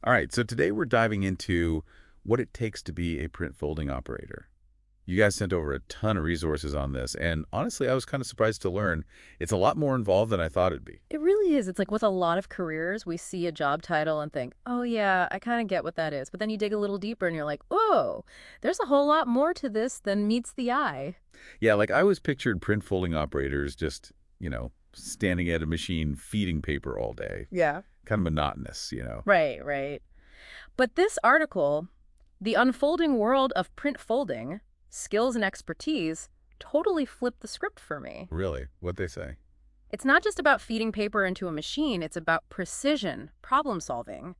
All right, so today we're diving into what it takes to be a print folding operator. You guys sent over a ton of resources on this, and honestly, I was kind of surprised to learn it's a lot more involved than I thought it'd be. It really is. It's like with a lot of careers, we see a job title and think, oh, yeah, I kind of get what that is. But then you dig a little deeper and you're like, oh, there's a whole lot more to this than meets the eye. Yeah, like I was pictured print folding operators just, standing at a machine feeding paper all day. Yeah. Kind of monotonous. Right, right. But this article, The Unfolding World of Print Folding, Skills and Expertise, totally flipped the script for me. Really? What'd they say? It's not just about feeding paper into a machine, it's about precision, problem solving.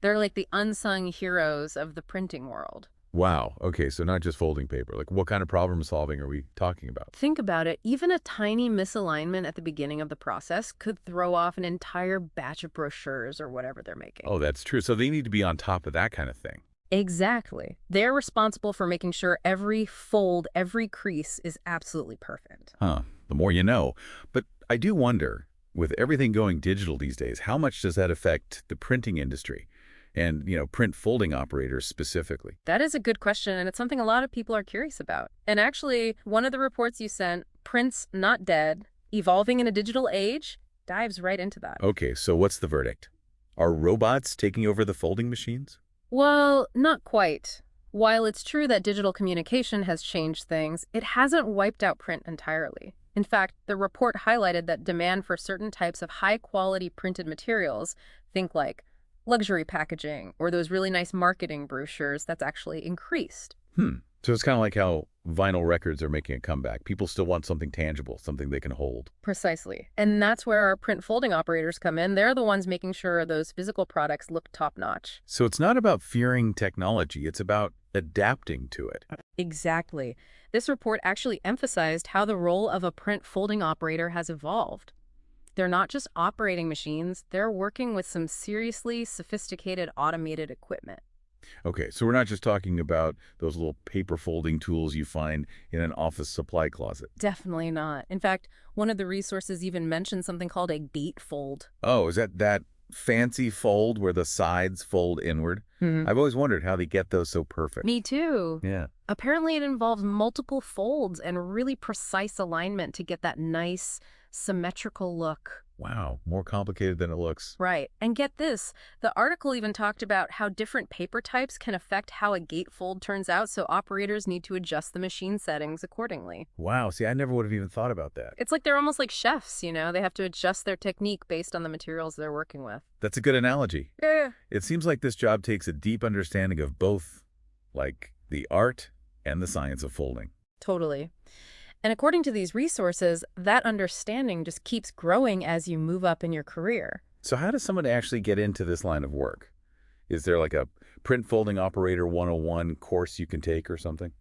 They're like the unsung heroes of the printing world. Wow. Okay, so not just folding paper. Like what kind of problem solving are we talking about? Think about it, even a tiny misalignment at the beginning of the process could throw off an entire batch of brochures or whatever they're making. Oh, that's true. So they need to be on top of that kind of thing. Exactly. They're responsible for making sure every fold, every crease is absolutely perfect. Huh. The more you know. But I do wonder, with everything going digital these days, how much does that affect the printing industry and, print folding operators specifically? That is a good question, and it's something a lot of people are curious about. And actually, one of the reports you sent, Prints Not Dead, Evolving in a Digital Age, dives right into that. Okay, so what's the verdict? Are robots taking over the folding machines? Well, not quite. While it's true that digital communication has changed things, it hasn't wiped out print entirely. In fact, the report highlighted that demand for certain types of high-quality printed materials, think like luxury packaging or those really nice marketing brochures, that's actually increased. So it's kind of like how vinyl records are making a comeback. People still want something tangible, something they can hold. Precisely. And that's where our print folding operators come in. They're the ones making sure those physical products look top-notch. So it's not about fearing technology, it's about adapting to it. Exactly. This report actually emphasized how the role of a print folding operator has evolved. They're not just operating machines, they're working with some seriously sophisticated automated equipment. Okay, so we're not just talking about those little paper folding tools you find in an office supply closet. Definitely not. In fact, one of the resources even mentioned something called a gatefold. Oh, is that fancy fold where the sides fold inward? I've always wondered how they get those so perfect. Me too. Yeah. Apparently, it involves multiple folds and really precise alignment to get that nice, symmetrical look. Wow, more complicated than it looks. Right. And get this, the article even talked about how different paper types can affect how a gatefold turns out, so operators need to adjust the machine settings accordingly. Wow, see, I never would have even thought about that. It's like they're almost like chefs, you know? They have to adjust their technique based on the materials they're working with. That's a good analogy. Yeah. It seems like this job takes a deep understanding of both, like the art and the science of folding. Totally. And according to these resources, that understanding just keeps growing as you move up in your career. So how does someone actually get into this line of work? Is there like a print folding operator 101 course you can take or something?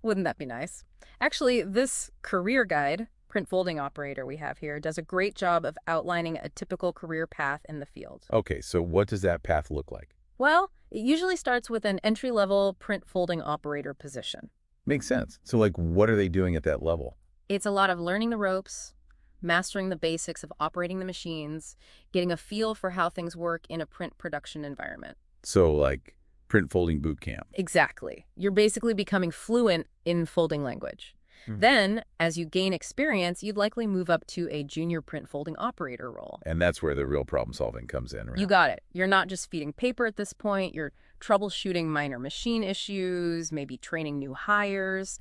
Wouldn't that be nice? Actually, this career guide, Print Folding Operator we have here, does a great job of outlining a typical career path in the field. Okay, so what does that path look like? Well, it usually starts with an entry-level print folding operator position. Makes sense. So like what are they doing at that level? It's a lot of learning the ropes, mastering the basics of operating the machines, getting a feel for how things work in a print production environment. So like print folding boot camp. Exactly. You're basically becoming fluent in folding language. Then, as you gain experience, you'd likely move up to a junior print folding operator role. And that's where the real problem solving comes in, right? You got it. You're not just feeding paper at this point. You're troubleshooting minor machine issues, maybe training new hires.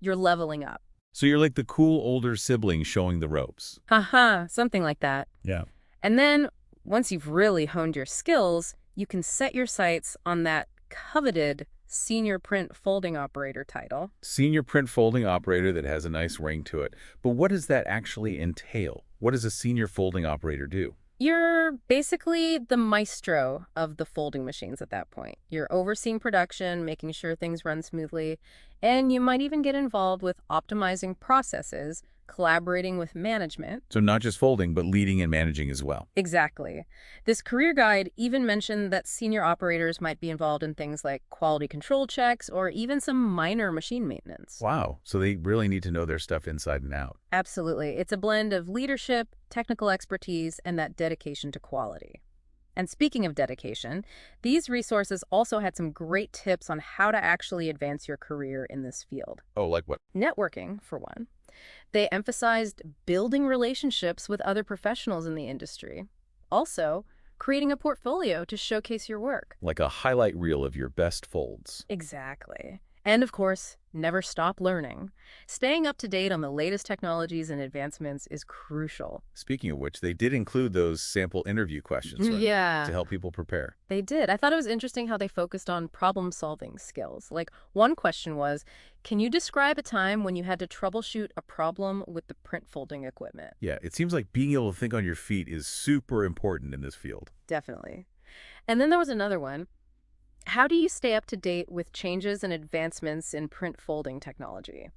You're leveling up. So you're like the cool older sibling showing the ropes. Something like that. Yeah. And then, once you've really honed your skills, you can set your sights on that coveted senior print folding operator title. Senior print folding operator that has a nice ring to it. But what does that actually entail? What does a senior folding operator do? You're basically the maestro of the folding machines at that point. You're overseeing production, making sure things run smoothly, and you might even get involved with optimizing processes, collaborating with management. So not just folding, but leading and managing as well. Exactly. This career guide even mentioned that senior operators might be involved in things like quality control checks or even some minor machine maintenance. Wow. So they really need to know their stuff inside and out. Absolutely. It's a blend of leadership, technical expertise, and that dedication to quality. And speaking of dedication, these resources also had some great tips on how to actually advance your career in this field. Oh, like what? Networking, for one. They emphasized building relationships with other professionals in the industry. Also, creating a portfolio to showcase your work. Like a highlight reel of your best folds. Exactly. And of course, never stop learning. Staying up to date on the latest technologies and advancements is crucial. Speaking of which, they did include those sample interview questions, right? To Yeah, help people prepare. they did. I thought it was interesting how they focused on problem-solving skills. Like, one question was, can you describe a time when you had to troubleshoot a problem with the print folding equipment? Yeah, it seems like being able to think on your feet is super important in this field. Definitely. And then there was another one. How do you stay up to date with changes and advancements in print folding technology?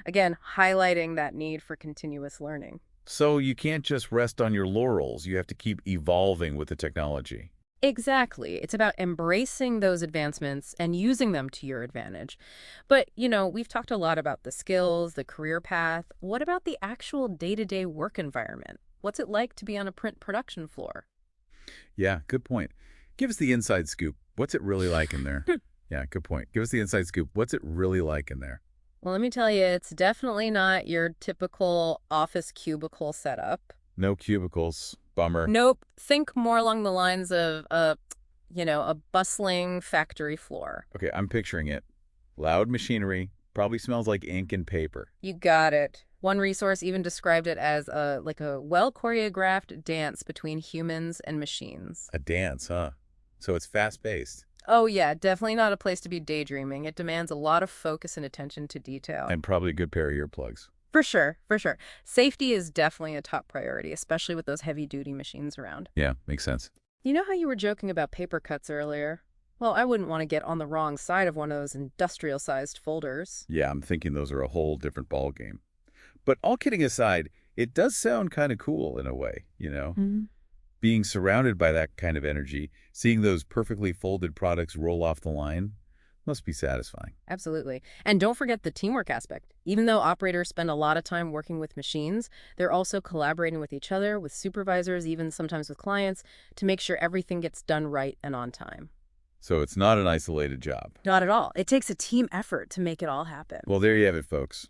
Again, highlighting that need for continuous learning. So you can't just rest on your laurels. You have to keep evolving with the technology. Exactly. It's about embracing those advancements and using them to your advantage. But, we've talked a lot about the skills, the career path. What about the actual day-to-day work environment? What's it like to be on a print production floor? Yeah, good point. Give us the inside scoop. What's it really like in there? Yeah, good point. Give us the inside scoop. What's it really like in there? Well, let me tell you, it's definitely not your typical office cubicle setup. No cubicles. Bummer. Nope. Think more along the lines of a bustling factory floor. Okay, I'm picturing it. Loud machinery. Probably smells like ink and paper. You got it. One resource even described it as a well-choreographed dance between humans and machines. A dance, huh? So it's fast-paced. Oh yeah, definitely not a place to be daydreaming. It demands a lot of focus and attention to detail. And probably a good pair of earplugs. For sure, for sure. Safety is definitely a top priority, especially with those heavy-duty machines around. Yeah, makes sense. You know how you were joking about paper cuts earlier? Well, I wouldn't want to get on the wrong side of one of those industrial-sized folders. Yeah, I'm thinking those are a whole different ball game. But all kidding aside, it does sound kind of cool in a way, you know? Mhm. Being surrounded by that kind of energy, seeing those perfectly folded products roll off the line, must be satisfying. Absolutely. And don't forget the teamwork aspect. Even though operators spend a lot of time working with machines, they're also collaborating with each other, with supervisors, even sometimes with clients, to make sure everything gets done right and on time. So it's not an isolated job. Not at all. It takes a team effort to make it all happen. Well, there you have it, folks.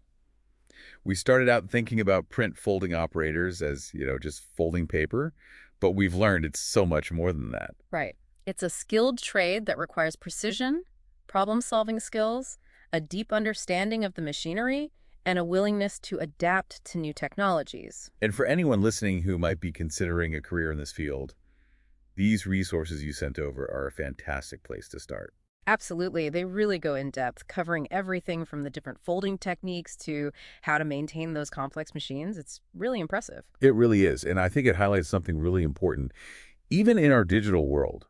We started out thinking about print folding operators as, just folding paper, but we've learned it's so much more than that. Right. It's a skilled trade that requires precision, problem-solving skills, a deep understanding of the machinery, and a willingness to adapt to new technologies. And for anyone listening who might be considering a career in this field, these resources you sent over are a fantastic place to start. Absolutely. They really go in depth, covering everything from the different folding techniques to how to maintain those complex machines. It's really impressive. It really is, and I think it highlights something really important. Even in our digital world,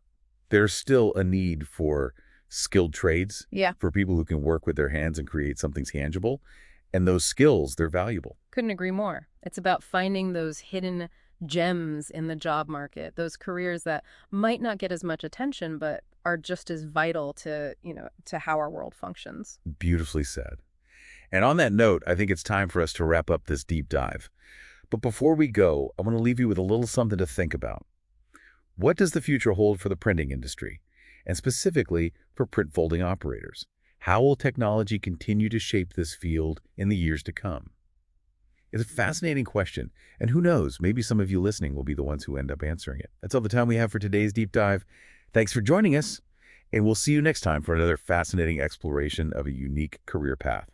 there's still a need for skilled trades, Yeah. for people who can work with their hands and create something tangible. And those skills, they're valuable. Couldn't agree more. It's about finding those hidden gems in the job market, those careers that might not get as much attention, but are just as vital to how our world functions. Beautifully said. And on that note, I think it's time for us to wrap up this deep dive. But before we go, I want to leave you with a little something to think about. What does the future hold for the printing industry, and specifically for print folding operators? How will technology continue to shape this field in the years to come? It's a fascinating question, and who knows, maybe some of you listening will be the ones who end up answering it. That's all the time we have for today's deep dive. Thanks for joining us, and we'll see you next time for another fascinating exploration of a unique career path.